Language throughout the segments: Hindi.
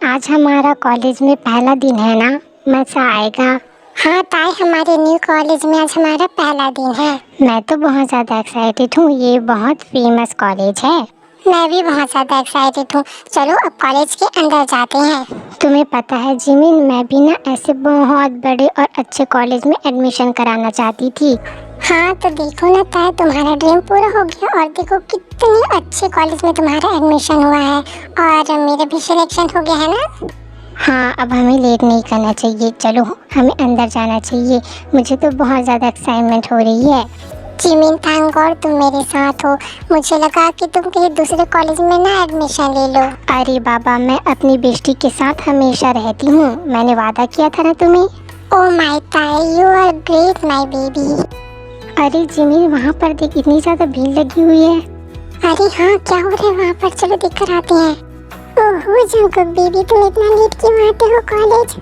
आज हमारा कॉलेज में पहला दिन है ना, मज़ा आएगा। हाँ ताई, हमारे न्यू कॉलेज में आज हमारा पहला दिन है। मैं तो बहुत ज़्यादा एक्साइटेड हूँ। ये बहुत फेमस कॉलेज है। मैं भी बहुत ज़्यादा एक्साइटेड हूँ। चलो अब कॉलेज के अंदर जाते हैं। तुम्हें पता है जिमिन, मैं भी ना ऐसे बहुत बड़े और अच्छे कॉलेज में एडमिशन कराना चाहती थी। हाँ तो देखो ना ताई, तुम्हारा ड्रीम पूरा हो गया और देखो कितने अच्छे कॉलेज में तुम्हारा एडमिशन हुआ है और मेरा भी सिलेक्शन हो गया है ना। हाँ, अब हमें लेट नहीं करना चाहिए। चलो हमें अंदर जाना चाहिए। मुझे तो बहुत ज़्यादा एक्साइटमेंट हो रही है। जिमिन, थैंक गॉड तुम मेरे साथ हो। मुझे लगा कि तुम कहीं दूसरे कॉलेज में ना एडमिशन ले लो। अरे बाबा, मैं अपनी बेस्टी के साथ हमेशा रहती हूँ। मैंने वादा किया था ना तुम्हें। Oh my Tae, you are great my baby. अरे जिमिन, वहाँ पर देख, इतनी ज़्यादा भीड़ लगी हुई है। अरे हाँ, क्या हो रहा है वहाँ पर? चलो देख कर आते हैं। ओहो जंकुक बेबी, तुम इतना लेट क्यों आते हो कॉलेज?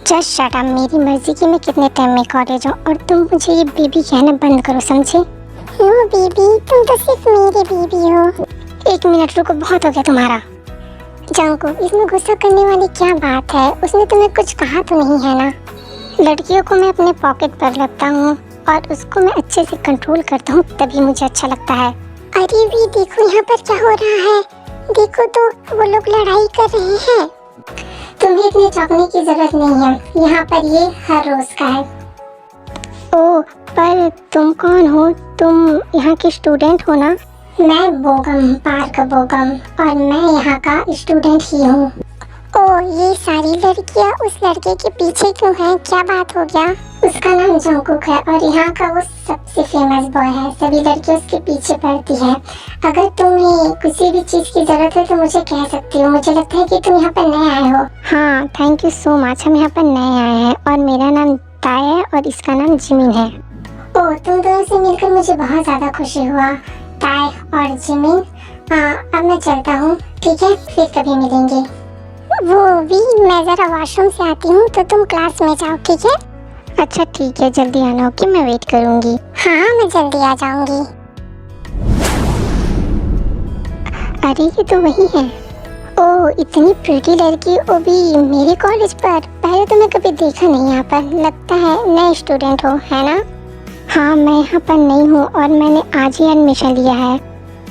Just shut up. मेरी मर्जी की मैं कितने टाइम में कॉलेज हूँ और तुम मुझे ये बेबी कहना बंद करो, समझे? ओ बेबी, तुम तो सिर्फ मेरी बेबी हो। 1 मिनट रुको, बहुत हो गया तुम्हारा। जंकुक, इसमें गुस्सा करने वाली क्या बात है? उसने तुम्हें कुछ कहा तो नहीं है ना? लड़कियों को मैं अपने पॉकेट पर रखता हूँ और उसको मैं अच्छे से कंट्रोल करता हूँ, तभी मुझे अच्छा लगता है। अरे भी देखो यहाँ पर क्या हो रहा है। देखो तो वो लोग लड़ाई कर रहे हैं। तुम्हें इतने चौंकने की जरूरत नहीं है। यहाँ पर ये हर रोज का है। ओह, पर तुम कौन हो? तुम यहाँ की स्टूडेंट हो ना? मैं बोगम, पार्क बोगम, और मैं यहाँ का स्टूडेंट ही हूँ। ओह, ये सारी लड़कियाँ उस लड़के के पीछे क्यों हैं? क्या बात हो गया? उसका नाम जंकुक है और यहाँ का वो सबसे फेमस बॉय है। सभी लड़कियाँ उसके पीछे पड़ती है। अगर तुम्हें किसी भी चीज़ की जरूरत है तो मुझे कह सकती हो। मुझे लगता है कि तुम यहाँ पर नए आए हो। हाँ, थैंक यू सो मच। हम यहाँ पर नए आए हैं और मेरा नाम ताई है और इसका नाम जिमिन है। ओह, तुम दोनों से मिलकर मुझे बहुत ज़्यादा खुशी हुआ, ताई और जिमिन। अब मैं चलता हूँ, ठीक है? फिर कभी मिलेंगे। वो भी, मैं ज़रा वॉशरूम से आती हूँ तो तुम क्लास में जाओ, ठीक है? अच्छा ठीक है, जल्दी आना। ओके, मैं वेट करूँगी। हाँ, मैं जल्दी आ जाऊँगी। अरे ये तो वही है। ओह, इतनी प्रिटी लड़की, वो भी मेरे कॉलेज पर। पहले तो मैं कभी देखा नहीं यहाँ पर। लगता है नए स्टूडेंट हो, है ना? हाँ, मैं यहाँ पर नई हूँ और मैंने आज ही एडमिशन लिया है।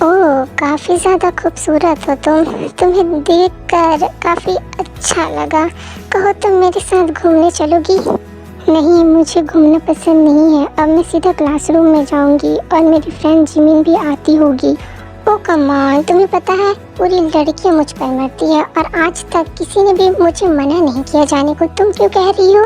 ओह, काफ़ी ज़्यादा खूबसूरत हो तुम। तुम्हें देखकर काफ़ी अच्छा लगा। कहो तुम मेरे साथ घूमने चलोगी? नहीं, मुझे घूमना पसंद नहीं है। अब मैं सीधा क्लासरूम में जाऊंगी और मेरी फ्रेंड जिमिन भी आती होगी। ओ कमाल, तुम्हें पता है पूरी लड़कियां मुझ पर मरती है और आज तक किसी ने भी मुझे मना नहीं किया जाने को। तुम क्यों कह रही हो?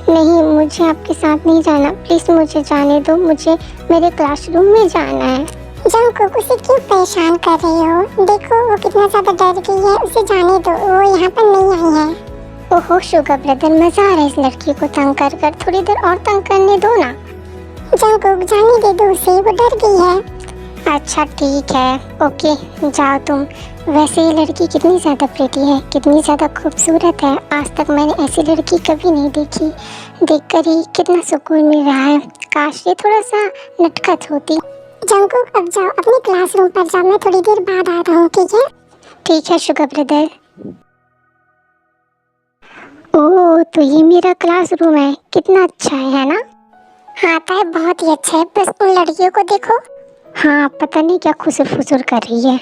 नहीं, मुझे आपके साथ नहीं जाना। प्लीज़ मुझे जाने दो। मुझे मेरे क्लासरूम में जाना है। जंकुक, उसे क्यों परेशान कर रही हो? देखो वो कितना ज़्यादा डर गई है। उसे जाने दो, वो यहाँ पर नहीं आई है। ओहो शुगर ब्रदर, मज़ा आ रहा है इस लड़की को तंग कर कर। थोड़ी देर और तंग करने दो ना। जंकुक, जाने दे दो उसे, वो डर गई है। अच्छा ठीक है, ओके जाओ तुम। वैसे ये लड़की कितनी ज़्यादा प्रिटी है, कितनी ज़्यादा खूबसूरत है। आज तक मैंने ऐसी लड़की कभी नहीं देखी। देखकर ही कितना सुकून मिल रहा है। काश ये थोड़ा सा नटखट होती। जंकुक, अब जाओ अपने क्लासरूम पर जाओ। मैं थोड़ी देर बाद आ रहा हूँ, ठीक है? ठीक है शुगर ब्रदर। ओह, तो ये मेरा क्लासरूम है। कितना अच्छा है ना? हाँ ताई, बहुत ही अच्छा है। बस उन लड़कियों को देखो। हाँ, पता नहीं क्या खुसुर फुसुर कर रही है।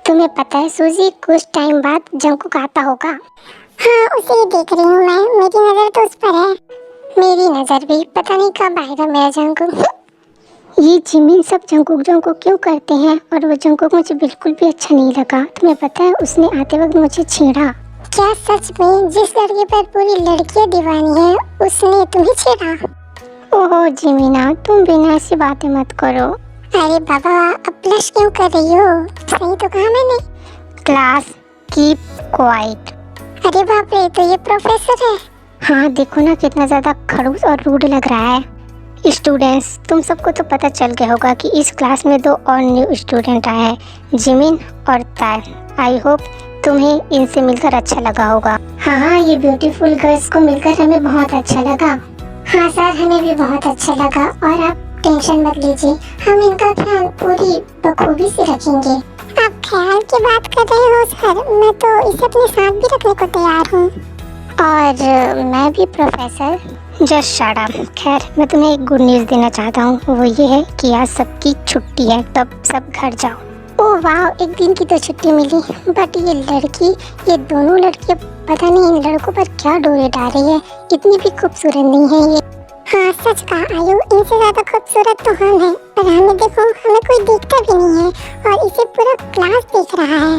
तुम्हें पता है सूजी, कुछ टाइम बाद जंकुक आता होगा। हाँ, उसे ही देख रही हूँ मैं। मेरी नज़र तो उस पर है। मेरी नज़र भी। पता नहीं कब आएगा मेरा जंकुक। ये जिमिन सब जंकुक जंकुक क्यों करते हैं और वो जंकुक मुझे बिल्कुल भी अच्छा नहीं लगा। तुम्हें पता है उसने आते वक्त मुझे छेड़ा। क्या सच में? जिस लड़के पर पूरी लड़कियां दीवानी हैं उसने तुम्हें छेड़ा? ओहो जिमिना, तुम बिना ऐसी बातें मत करो। अरे बाबा, अब ब्लश क्यों कर रही हो? सही तो कहा मैंने। Class keep quiet. अरे बाप रे, तो ये प्रोफेसर है। हाँ देखो ना, कितना ज़्यादा खड़ूस और रूड लग रहा है। स्टूडेंट्स, तुम सबको तो पता चल गया होगा कि इस क्लास में 2 और न्यू स्टूडेंट आए हैं, जिमिन और ताई। आई होप तुम्हें इनसे मिलकर अच्छा लगा होगा। हाँ, ये ब्यूटीफुल गर्ल्स को मिलकर हमें बहुत अच्छा लगा। हाँ सर, हमें भी बहुत अच्छा लगा। और आप टेंशन मत लीजिए, हम इनका ध्यान पूरी बखूबी से रखेंगे। आप ख्याल की बात कर रहे हो सर? मैं तो इसे अपने साथ भी रखने को तैयार हूँ। और मैं भी प्रोफेसर। Just shut up. खैर, मैं तुम्हें एक गुड न्यूज़ देना चाहता हूँ, वो ये है कि आज सबकी छुट्टी है, तब सब घर जाओ। ओह वाह, एक दिन की तो छुट्टी मिली, बट ये लड़की, ये दोनों लड़कियाँ पता नहीं इन लड़कों पर क्या डोरे डाल रही है। इतनी भी खूबसूरत नहीं है ये। हाँ सच कहा आयु, इनसे ज्यादा खूबसूरत तो हम हैं, पर हमें देखो, हमें कोई देखता भी नहीं है और इसे पूरा क्लास देख रहा है।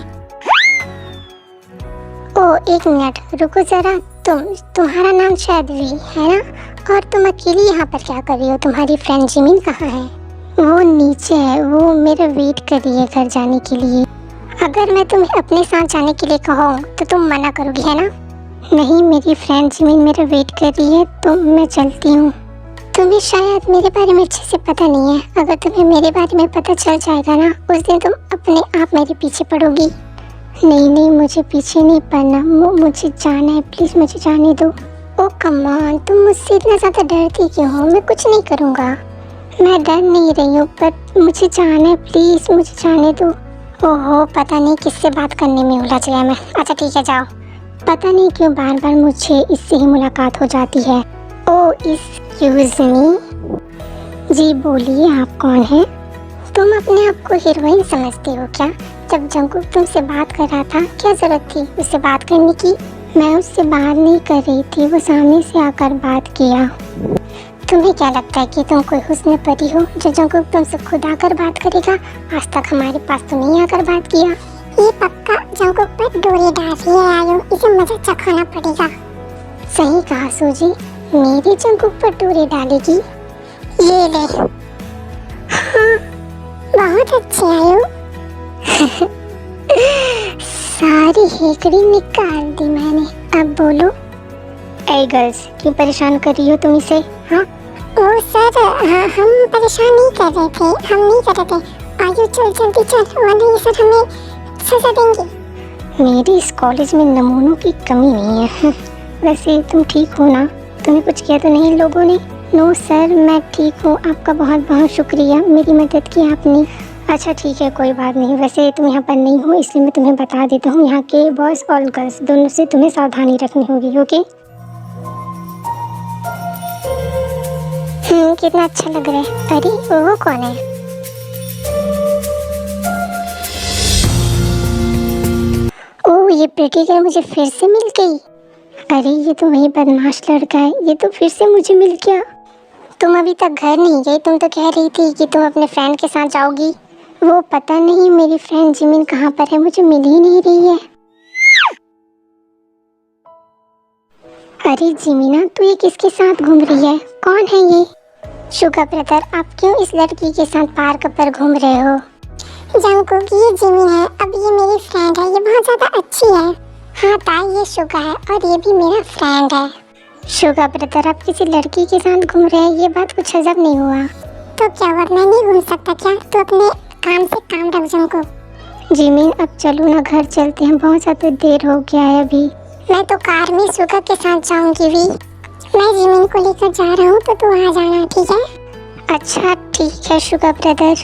ओह एक मिनट रुको जरा, तुम्हारा नाम शायद वी है ना? और तुम अकेली यहाँ पर क्या कर रही हो? तुम्हारी फ्रेंड जिमिन कहाँ है? वो नीचे है, वो मेरा वेट कर रही है घर जाने के लिए। अगर मैं तुम्हें अपने साथ जाने के लिए कहूँ तो तुम मना करोगी है ना? नहीं, मेरी फ्रेंड जिमिन मेरा वेट कर रही है, तो मैं चलती हूँ। तुम्हें शायद मेरे बारे में अच्छे से पता नहीं है। अगर तुम्हें मेरे बारे में पता चल जाएगा ना, उस दिन तुम अपने आप मेरे पीछे पड़ोगी। नहीं नहीं, मुझे पीछे नहीं पड़ना, मुझे जाना है, प्लीज़ मुझे जाने दो। ओ कम ऑन, तुम मुझसे इतना ज़्यादा डरती क्यों हो? मैं कुछ नहीं करूँगा। मैं डर नहीं रही हूँ, पर मुझे जाना है, प्लीज़ मुझे जाने दो। ओहो, पता नहीं किससे बात करने में उलझ गया मैं। अच्छा ठीक है, जाओ। पता नहीं क्यों बार बार मुझे इससे ही मुलाकात हो जाती है। ओ एक्सक्यूज मी। जी बोलिए, आप कौन हैं? तुम अपने आप को हीरोइन समझती हो क्या? जब जंगकुक तुमसे बात कर रहा था, क्या जरूरत थी उससे बात करने की? मैं उससे बात नहीं कर रही थी, वो सामने से आकर बात किया। तुम्हें क्या लगता है कि तुम कोई हुस्न परी हो जो जंगकुक तुमसे खुद आकर बात करेगा? आज तक हमारे पास तो नहीं आकर बात किया। ये पक्का जंगकुक पर डोरी डाल रही है आयु, इसे मजा चखाना पड़ेगा। सही कहा सूजी, मेरी जंगकुक पर डोरी डालेगी। ये ले। हाँ, बहुत अच्छी आयु। सारी हेकड़ी निकाल दी मैंने। अब बोलो। ए गर्ल्स, क्यों परेशान कर रही हो तुम इसे? हाँ ओ सर, हम परेशान नहीं कर रहे थे, हम नहीं कर रहे थे। आयु चल जल्दी चल, वरना ये सर हमें सजा देंगे। मेरी इस कॉलेज में नमूनों की कमी नहीं है। वैसे तुम ठीक हो ना? तुम्हें कुछ किया तो नहीं लोगों ने? नो सर, मैं ठीक हूँ, आपका बहुत बहुत शुक्रिया, मेरी मदद की आपने। अच्छा ठीक है, कोई बात नहीं। वैसे तुम यहाँ पर नहीं हो, इसलिए मैं तुम्हें बता देता हूँ, यहाँ के बॉयज़ और गर्ल्स दोनों से तुम्हें सावधानी रखनी होगी। ओके? कितना अच्छा लग रहा है। अरे वो कौन है? ओह, ये प्रीटी गर्ल मुझे फिर से मिल गई। अरे ये तो वही बदमाश लड़का है, ये तो फिर से मुझे मिल गया। तुम अभी तक घर नहीं गई? तुम तो कह रही थी कि तुम अपने फ्रेंड के साथ जाओगी। वो पता नहीं मेरी फ्रेंड जिमिन कहाँ पर है, मुझे मिल ही नहीं रही है। अरे जिमिना, तू ये किसके साथ घूम रही है? कौन है ये? शुगा ब्रदर, आप क्यों इस लड़की के साथ पार्क पर घूम रहे हो? जंगकुक, ये जिमिन है, अब ये मेरी फ्रेंड है, ये बहुत ज़्यादा अच्छी है। हाँ ताई, ये शुगा है और ये भी मेरा फ्रेंड है। शुगा ब्रदर, आप किसी लड़की के साथ घूम रहे हैं, ये बात कुछ अजब नहीं हुआ? तो क्या हुआ, मैं नहीं घूम सकता क्या? तो अपने काम से काम रख जंगकुक। जिमिन, अब चलो ना, घर चलते हैं, बहुत ज़्यादा देर हो गया है अभी। मैं तो कार में शुगा के साथ जाऊंगी भी। मैं जिमिन को लेकर जा रहा हूँ, तो तू आ जाना, ठीक है? अच्छा ठीक है शुगा ब्रदर।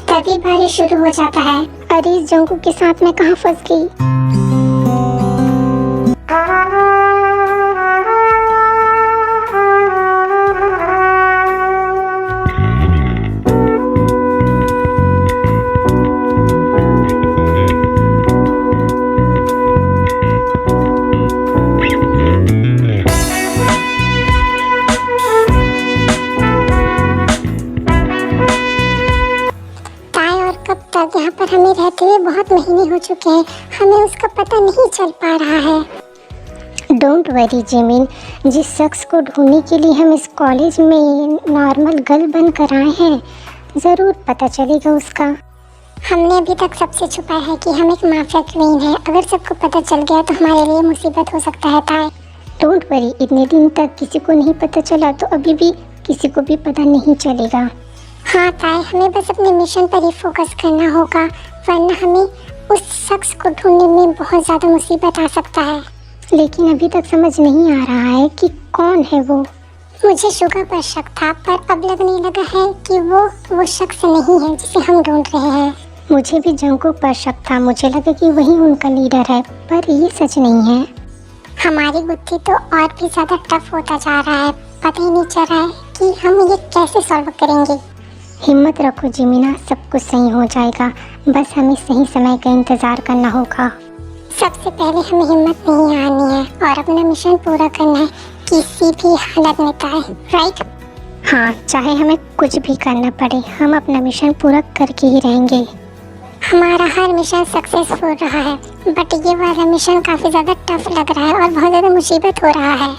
तभी बारिश शुरू हो जाता है। अरे जंगकुक के साथ मैं कहाँ फंस गई? यहाँ पर हमें रहते हुए बहुत महीने हो चुके हैं, हमें उसका पता नहीं चल पा रहा है। डोंट वरी जिमिन, जिस शख्स को ढूंढने के लिए हम इस कॉलेज में नॉर्मल गर्ल बनकर आए हैं, ज़रूर पता चलेगा उसका। हमने अभी तक सबसे छुपाया है कि हम एक माफिया क्वीन है। अगर सबको पता चल गया तो हमारे लिए मुसीबत हो सकता है ताई। डोंट वरी, इतने दिन तक किसी को नहीं पता चला तो अभी भी किसी को भी पता नहीं चलेगा। हाँ ताई, हमें बस अपने मिशन पर ही फोकस करना होगा, वरना हमें उस शख्स को ढूंढने में बहुत ज़्यादा मुसीबत आ सकता है। लेकिन अभी तक समझ नहीं आ रहा है कि कौन है वो। मुझे शुगा पर शक था, पर अब लगने लगा है कि वो शख्स नहीं है जिसे हम ढूंढ रहे हैं। मुझे भी जंगकुक पर शक था, मुझे लगा कि वही उनका लीडर है, पर ये सच नहीं है। हमारी बुद्धि तो और भी ज्यादा टफ होता जा रहा है, पता ही नहीं चल रहा है कि हम ये कैसे सॉल्व करेंगे। हिम्मत रखो जिमिना, सब कुछ सही हो जाएगा, बस हमें सही समय का इंतजार करना होगा। सबसे पहले हमें हिम्मत नहीं हारनी है और अपना मिशन पूरा करना है, किसी भी हालत में चाहे, राइट? हाँ, चाहे हमें कुछ भी करना पड़े, हम अपना मिशन पूरा करके ही रहेंगे। हमारा हर मिशन सक्सेसफुल रहा है, बट ये वाला मिशन काफी ज्यादा टफ लग रहा है और बहुत ज्यादा मुसीबत हो रहा है।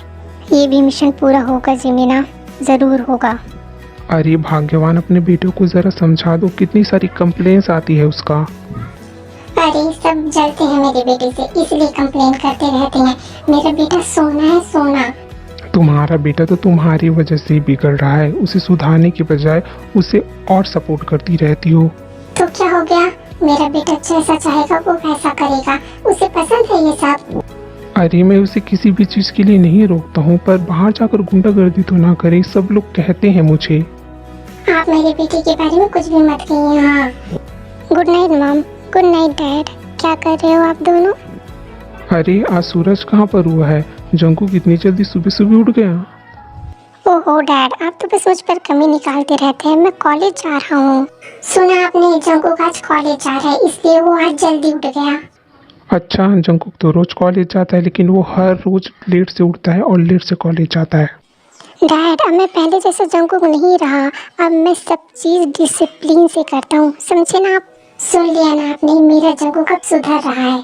ये भी मिशन पूरा होगा जिमिना, जरूर होगा। अरे भाग्यवान, अपने बेटे को जरा समझा दो, कितनी सारी कंप्लेंट्स आती है उसका। अरे सब जलते हैं मेरे बेटे से, इसलिए कंप्लेन करते रहते हैं। मेरा बेटा सोना है, सोना। तुम्हारा बेटा तो तुम्हारी वजह से ही बिगड़ रहा है, उसे सुधारने की बजाय उसे और सपोर्ट करती रहती हो। तो क्या हो गया, मेरा बेटा जैसा चाहेगा वो वैसा करेगा, उसे पसंद है ये सब। अरे मैं उसे किसी भी चीज के लिए नहीं रोकता हूँ, पर बाहर जाकर गुंडागर्दी तो ना करे, सब लोग कहते हैं मुझे। आप मेरे बेटे के बारे में कुछ भी मत कहिए। हाँ, good night mom, good night dad. क्या कर रहे हो आप दोनों? अरे आज सूरज कहाँ पर हुआ है? जंगकुक इतनी जल्दी सुबह सुबह उठ गया? ओहो डैड, आप तो बस मुझ पर कमी निकालते रहते हैं, मैं कॉलेज जा रहा हूँ। सुना आपने, जंगकुक आज कॉलेज जा रहा है, इसलिए वो आज जल्दी उठ गया। अच्छा, जंगकुक तो रोज कॉलेज जाता है, लेकिन वो हर रोज लेट से उठता है और लेट से कॉलेज जाता है। डैड, अब मैं पहले जैसा जंगकुक नहीं रहा, अब मैं सब चीज़ डिसिप्लिन से करता हूँ, समझे ना आप? सुन लिया ना आपने, मेरा जंगकुक अब सुधर रहा है।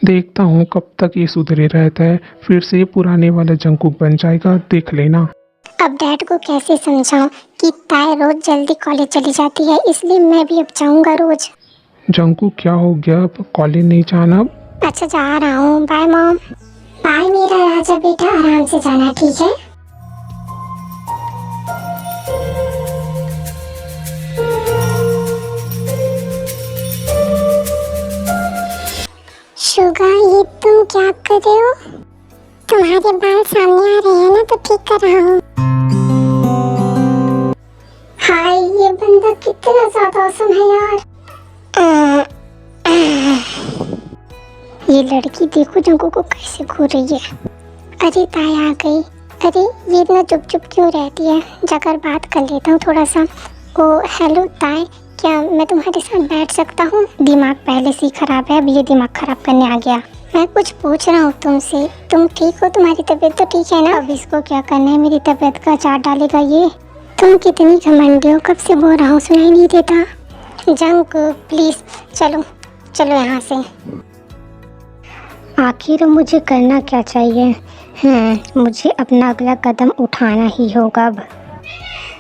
देखता हूँ कब तक ये सुधरे रहता है, फिर से ये पुराने वाला जंगकुक बन जाएगा, देख लेना। अब डैड को कैसे समझाऊं कि ताई रोज जल्दी कॉलेज चली जाती है, इसलिए मैं भी अब जाऊंगा रोज। जंगकुक क्या हो गया, अब कॉलेज नहीं जाना? अच्छा, जा रहा हूँ, बाय मॉम। बाय मेरा राजा बेटा, आराम से जाना, ठीक है? शुगा, ये तुम क्या कर रहे हो? तुम्हारे बाल सामने आ रहे हैं ना, तो ठीक कर रहा हूँ। हाय, ये बंदा कितना ज्यादा औसम है यार। ये लड़की देखो जंगकुक को कैसे घूर रही है। अरे ताई आ गई। अरे ये इतना चुप चुप क्यों रहती है, जाकर बात कर लेता हूँ थोड़ा सा। ओ हेलो ताई, क्या मैं तुम्हारे साथ बैठ सकता हूँ? दिमाग पहले से ही खराब है, अब ये दिमाग खराब करने आ गया। मैं कुछ पूछ रहा हूँ तुमसे, तुम ठीक हो? तुम्हारी तबीयत तो ठीक है ना? अब इसको क्या करना है, मेरी तबीयत का चार्ट डालेगा ये। तुम कितनी घमंडी हो, कब से बोल रहा हूँ, सुनाई नहीं देता? जंगकुक प्लीज चलो चलो यहाँ से। आखिर मुझे करना क्या चाहिए? मुझे अपना अगला कदम उठाना ही होगा अब।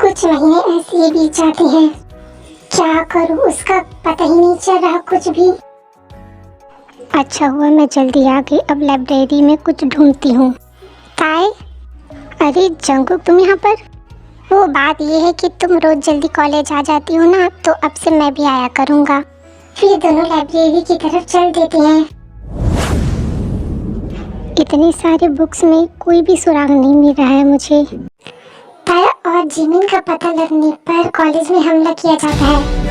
कुछ महीने ऐसे ही बीत जाते हैं, क्या करूँ उसका पता ही नहीं चल रहा कुछ भी। अच्छा हुआ मैं जल्दी आ गई, अब लाइब्रेरी में कुछ ढूंढती हूँ। ताई, अरे जंगकुक तुम यहाँ पर? वो बात ये है कि तुम रोज जल्दी कॉलेज आ जाती हो ना, तो अब से मैं भी आया करूँगा। फिर दोनों लाइब्रेरी की तरफ चल देते हैं। इतने सारे बुक्स में कोई भी सुराग नहीं मिल रहा है मुझे। ताई और जिमिन का पता लगने पर कॉलेज में हमला किया जाता है।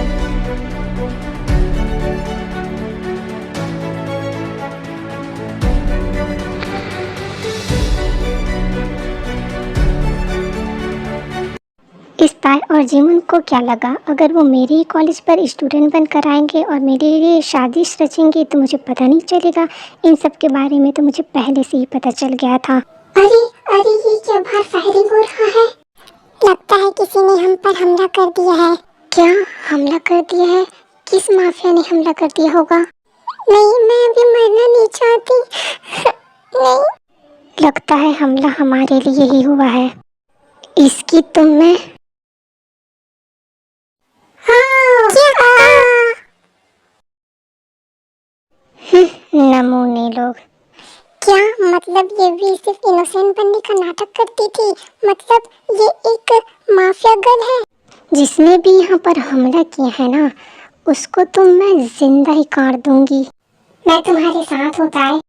इस ताई और जिमिन को क्या लगा, अगर वो मेरे ही कॉलेज पर स्टूडेंट बनकर आएंगे और मेरे लिए शादी रचेंगे तो मुझे पता नहीं चलेगा। इन सब के बारे में तो मुझे पहले से ही पता चल गया था। अरे अरे, ये क्या बाहर फायरिंग हो रहा है? लगता है किसी ने हम पर हमला कर दिया है। क्या हमला कर दिया है? किस माफिया ने हमला कर दिया होगा? नहीं, मैं अभी मरना नहीं चाहती। नहीं, लगता है हमला हमारे लिए ही हुआ है। इसकी तो मैं नमूने लोग। क्या मतलब ये भी सिर्फ इनोसेंट बनने का नाटक करती थी? मतलब ये एक माफिया गर्ल है? जिसने भी यहाँ पर हमला किया है ना, उसको तो मैं जिंदा ही काट दूंगी। मैं तुम्हारे साथ होता है।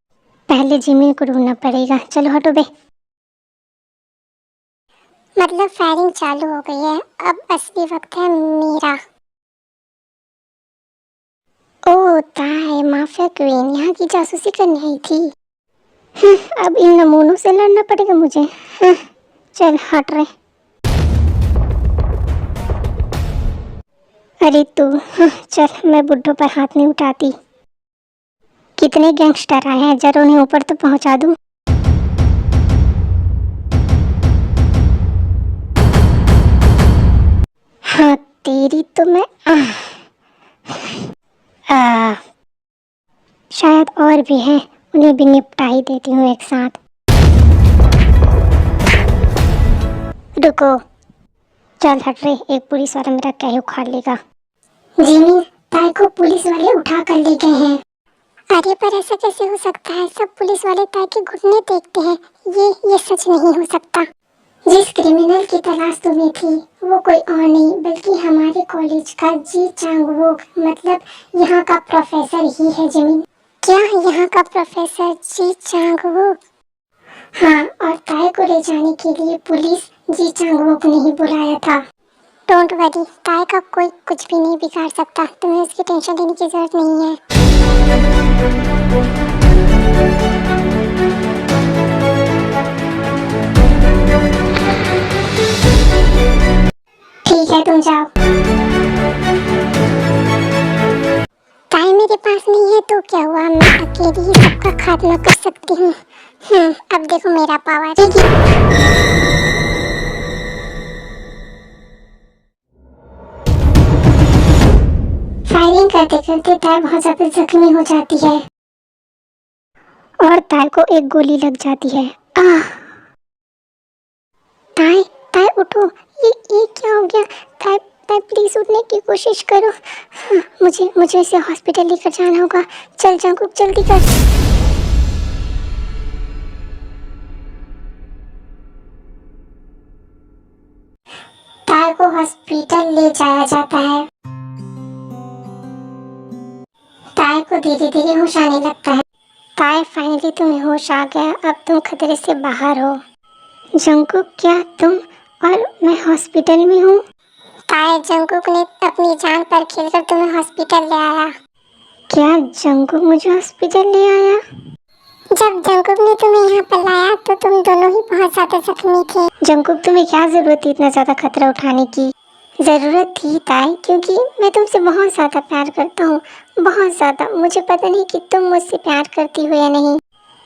पहले जिमिन को ढूंढना पड़ेगा, चलो हटो बे। मतलब फायरिंग चालू हो गई है, अब असली वक्त है मेरा। ओ ताई, माफिया क्वीन यहाँ की जासूसी करने आई थी। अब इन नमूनों से लड़ना पड़ेगा मुझे। चल हट रहे। अरे तू, चल मैं बुड्ढों पर हाथ नहीं उठाती। कितने गैंगस्टर आए हैं, जरा उन्हें ऊपर तो पहुंचा दूं। हाँ तेरी तो मैं शायद और भी हैं, उन्हें भी निपटा ही देती हूँ एक साथ। रुको, चल हट रे, एक पुलिस वाला मेरा क्या ही उखाड़ लेगा। जिमिन, ताई को पुलिस वाले उठा कर ले गए हैं। अरे पर ऐसा कैसे हो सकता है? सब पुलिस वाले ताई के घुटने देखते हैं। ये सच नहीं हो सकता। जिस क्रिमिनल की तलाश तुम्हें थी वो कोई और नहीं बल्कि हमारे कॉलेज का जी चांगवोक, मतलब यहाँ का प्रोफेसर ही है जिमिन। क्या यहाँ का प्रोफेसर जी चांगवोक? हाँ, और ताई को ले जाने के लिए पुलिस जी चांगवोक ने ही बुलाया था। डोंट वरी, ताई का कोई कुछ भी नहीं बिगाड़ सकता। तुम्हें उसकी टेंशन लेने की जरूरत नहीं है। ठीक है, तुम जाओ। ताई मेरे पास नहीं है तो क्या हुआ, मैं अकेली ही सबका खात्मा कर सकती हूँ। अब देखो मेरा पावर। फायरिंग करते करते ताई बहुत ज्यादा जख्मी हो जाती है और ताई को एक गोली लग जाती है। ताई, ताई उठो, ये क्या हो गया? ताई, ताई प्लीज उठने की कोशिश करो। मुझे इसे हॉस्पिटल लेकर जाना होगा। चल जंगकुक, जल्दी कर। ताई को हॉस्पिटल ले जाया जाता है। ताई को धीरे धीरे होश आने लगता है। ताई फाइनली तुम्हें होश आ गया, अब तुम खतरे से बाहर हो। जंगकुक, क्या तुम और मैं हॉस्पिटल में हूँ? ताई, जंगकुक ने अपनी जान पर खेलकर तुम्हें हॉस्पिटल ले आया। क्या जंगकुक मुझे हॉस्पिटल ले आया? जब जंगकुक ने तुम्हें यहाँ पर लाया तो तुम दोनों ही बहुत ज्यादा जख्मी थे। जंगकुक, तुम्हें क्या जरूरत थी इतना ज्यादा खतरा उठाने की? जरूरत थी ताई, क्योंकि मैं तुमसे बहुत ज्यादा प्यार करता हूँ, बहुत ज्यादा। मुझे पता नहीं कि तुम मुझसे प्यार करती हो या नहीं।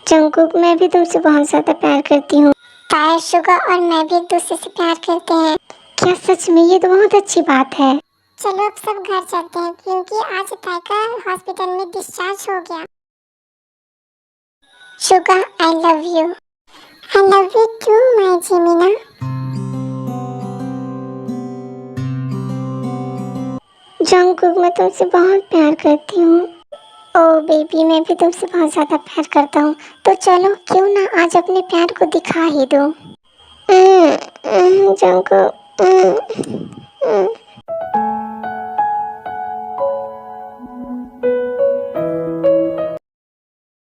जंगकुक, मैं भी तुमसे बहुत ज्यादा प्यार करती हूँ। ताई, शुगर और मैं भी एक दूसरे से प्यार करते हैं। क्या सच में? ये तो बहुत अच्छी बात है। चलो अब सब घर चलते हैं क्योंकि आज ताई का हॉस्पिटल में डिस्चार्ज हो गया। Sugar, I love you. I love you too my जिमिना। जंगकुक, मैं तुमसे बहुत प्यार करती हूँ। ओ बेबी, मैं भी तुमसे बहुत ज्यादा प्यार करता हूँ। तो चलो, क्यों ना आज अपने प्यार को दिखा ही दो। जंगकुक।